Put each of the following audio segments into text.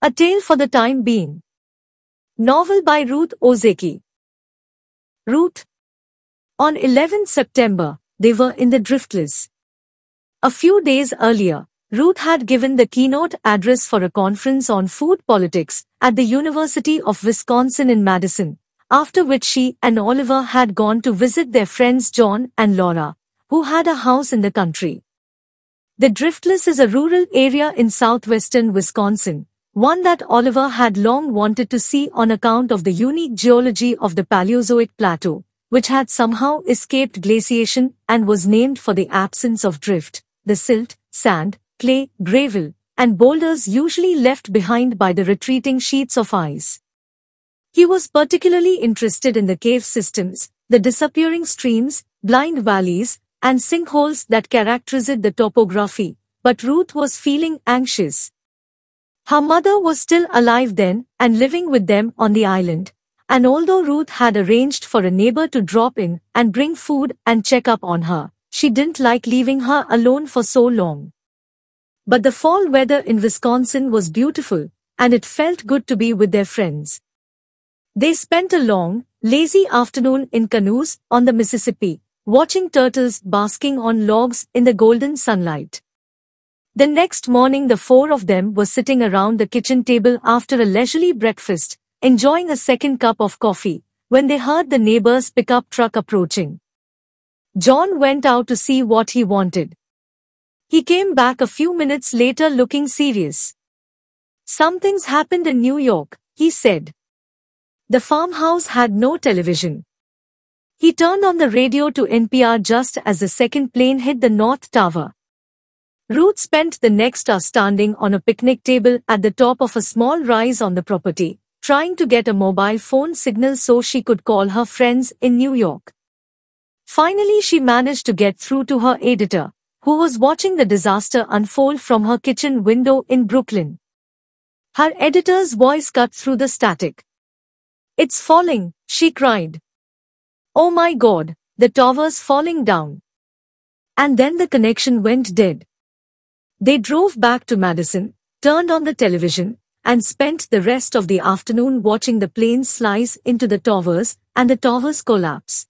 A Tale for the Time Being. Novel by Ruth Ozeki. Ruth. On 11th September, they were in the Driftless. A few days earlier, Ruth had given the keynote address for a conference on food politics at the University of Wisconsin in Madison, after which she and Oliver had gone to visit their friends John and Laura, who had a house in the country. The Driftless is a rural area in southwestern Wisconsin, one that Oliver had long wanted to see on account of the unique geology of the Paleozoic plateau, which had somehow escaped glaciation and was named for the absence of drift, the silt, sand, clay, gravel, and boulders usually left behind by the retreating sheets of ice. He was particularly interested in the cave systems, the disappearing streams, blind valleys, and sinkholes that characterized the topography, but Ruth was feeling anxious. Her mother was still alive then and living with them on the island, and although Ruth had arranged for a neighbor to drop in and bring food and check up on her, she didn't like leaving her alone for so long. But the fall weather in Wisconsin was beautiful, and it felt good to be with their friends. They spent a long, lazy afternoon in canoes on the Mississippi, watching turtles basking on logs in the golden sunlight. The next morning the four of them were sitting around the kitchen table after a leisurely breakfast, enjoying a second cup of coffee, when they heard the neighbor's pickup truck approaching. John went out to see what he wanted. He came back a few minutes later looking serious. "Something's happened in New York," he said. The farmhouse had no television. He turned on the radio to NPR just as the second plane hit the North Tower. Ruth spent the next hour standing on a picnic table at the top of a small rise on the property, trying to get a mobile phone signal so she could call her friends in New York. Finally she managed to get through to her editor, who was watching the disaster unfold from her kitchen window in Brooklyn. Her editor's voice cut through the static. "It's falling," she cried. "Oh my God, the tower's falling down." And then the connection went dead. They drove back to Madison, turned on the television, and spent the rest of the afternoon watching the planes slice into the towers and the towers collapse.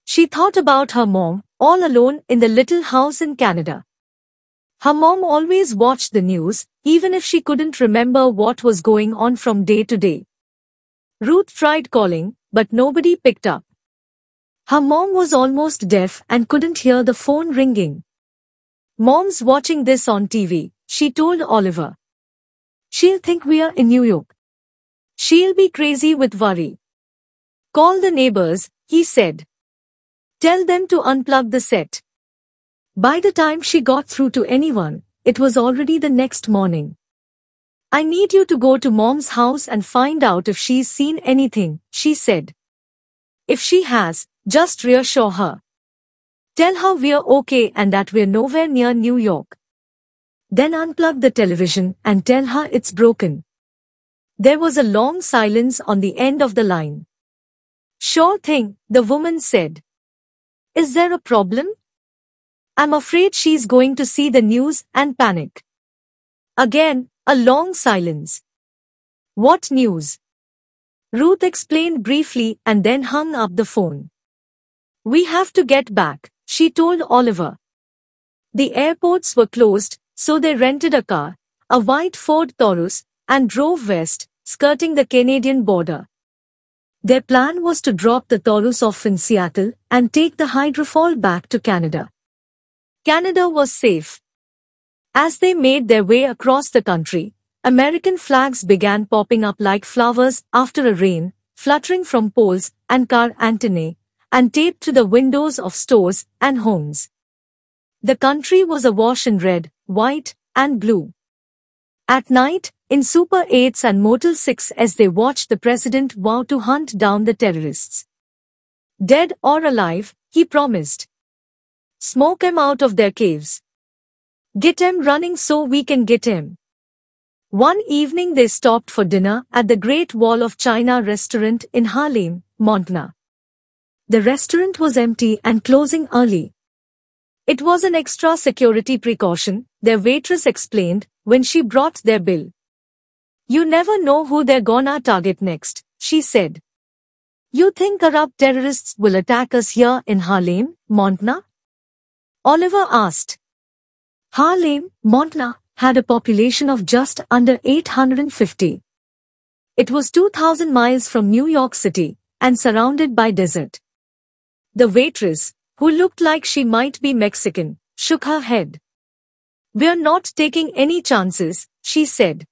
She thought about her mom, all alone in the little house in Canada. Her mom always watched the news, even if she couldn't remember what was going on from day to day. Ruth tried calling, but nobody picked up. Her mom was almost deaf and couldn't hear the phone ringing. "Mom's watching this on TV," she told Oliver. "She'll think we're in New York. She'll be crazy with worry." "Call the neighbors," he said. "Tell them to unplug the set." By the time she got through to anyone, it was already the next morning. "I need you to go to Mom's house and find out if she's seen anything," she said. "If she has, just reassure her. Tell her we're okay and that we're nowhere near New York. Then unplug the television and tell her it's broken." There was a long silence on the end of the line. "Sure thing," the woman said. "Is there a problem?" "I'm afraid she's going to see the news and panic." Again, a long silence. "What news?" Ruth explained briefly and then hung up the phone. "We have to get back," she told Oliver. The airports were closed, so they rented a car, a white Ford Taurus, and drove west, skirting the Canadian border. Their plan was to drop the Taurus off in Seattle and take the hydrofoil back to Canada. Canada was safe. As they made their way across the country, American flags began popping up like flowers after a rain, fluttering from poles and car antennae, and taped to the windows of stores and homes. The country was awash in red, white, and blue. At night, in Super 8s and Motel 6 as they watched the president vow to hunt down the terrorists. "Dead or alive," he promised. "Smoke 'em out of their caves. Get 'em running so we can get 'em." One evening they stopped for dinner at the Great Wall of China restaurant in Harlem, Montana. The restaurant was empty and closing early. It was an extra security precaution, their waitress explained, when she brought their bill. You never know who they're gonna target next, she said. You think Arab terrorists will attack us here in Harlem, Montana? Oliver asked. Harlem, Montana, had a population of just under 850. It was 2,000 miles from New York City and surrounded by desert. The waitress, who looked like she might be Mexican, shook her head. We're not taking any chances, she said.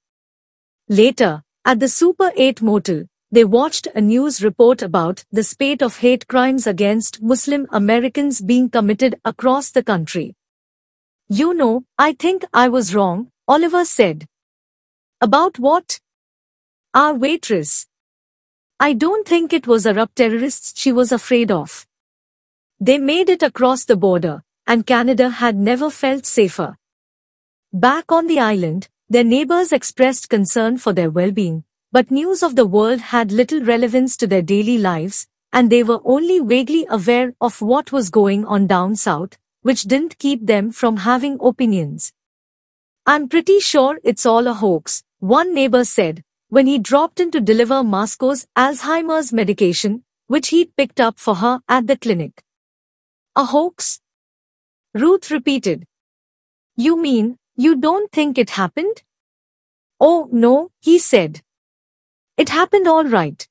Later, at the Super 8 motel, they watched a news report about the spate of hate crimes against Muslim Americans being committed across the country. You know, I think I was wrong, Oliver said. About what? Our waitress. I don't think it was Arab terrorists she was afraid of. They made it across the border, and Canada had never felt safer. Back on the island, their neighbors expressed concern for their well-being, but news of the world had little relevance to their daily lives, and they were only vaguely aware of what was going on down south, which didn't keep them from having opinions. I'm pretty sure it's all a hoax, one neighbor said, when he dropped in to deliver Moscow's Alzheimer's medication, which he'd picked up for her at the clinic. A hoax? Ruth repeated. You mean, you don't think it happened? Oh, no, he said. It happened all right.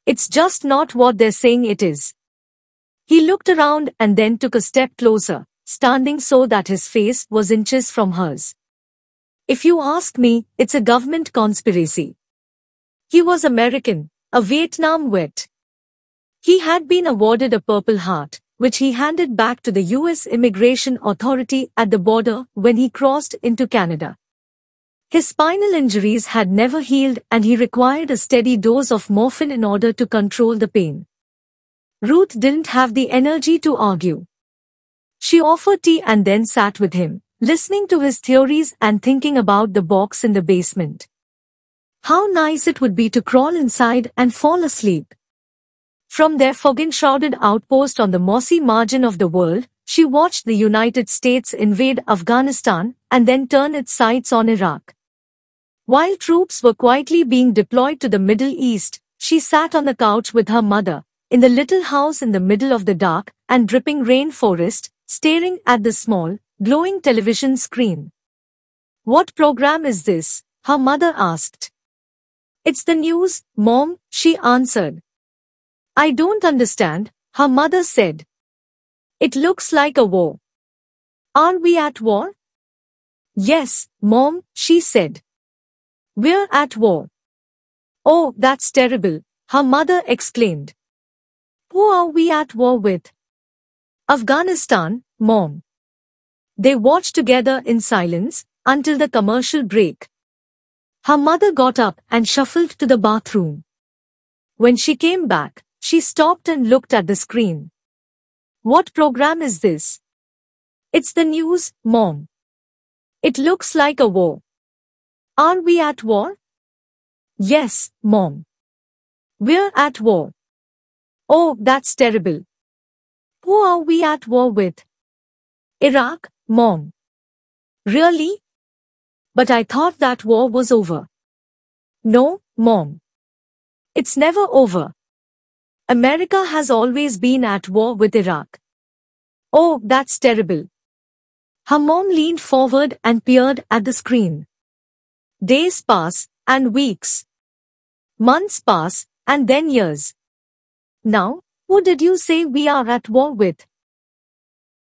It's just not what they're saying it is. He looked around and then took a step closer, standing so that his face was inches from hers. If you ask me, it's a government conspiracy. He was American, a Vietnam vet. He had been awarded a Purple Heart, which he handed back to the U.S. Immigration Authority at the border when he crossed into Canada. His spinal injuries had never healed and he required a steady dose of morphine in order to control the pain. Ruth didn't have the energy to argue. She offered tea and then sat with him, listening to his theories and thinking about the box in the basement. How nice it would be to crawl inside and fall asleep. From their fog-enshrouded outpost on the mossy margin of the world, she watched the United States invade Afghanistan and then turn its sights on Iraq. While troops were quietly being deployed to the Middle East, she sat on the couch with her mother, in the little house in the middle of the dark and dripping rainforest, staring at the small, glowing television screen. What program is this? Her mother asked. It's the news, Mom, she answered. I don't understand, her mother said. It looks like a war. Are we at war? Yes, Mom, she said. We're at war. Oh, that's terrible, her mother exclaimed. Who are we at war with? Afghanistan, Mom. They watched together in silence until the commercial break. Her mother got up and shuffled to the bathroom. When she came back, she stopped and looked at the screen. What program is this? It's the news, Mom. It looks like a war. Are we at war? Yes, Mom. We're at war. Oh, that's terrible. Who are we at war with? Iraq, Mom. Really? But I thought that war was over. No, Mom. It's never over. America has always been at war with Iraq. Oh, that's terrible. Her mom leaned forward and peered at the screen. Days pass, and weeks. Months pass, and then years. Now, who did you say we are at war with?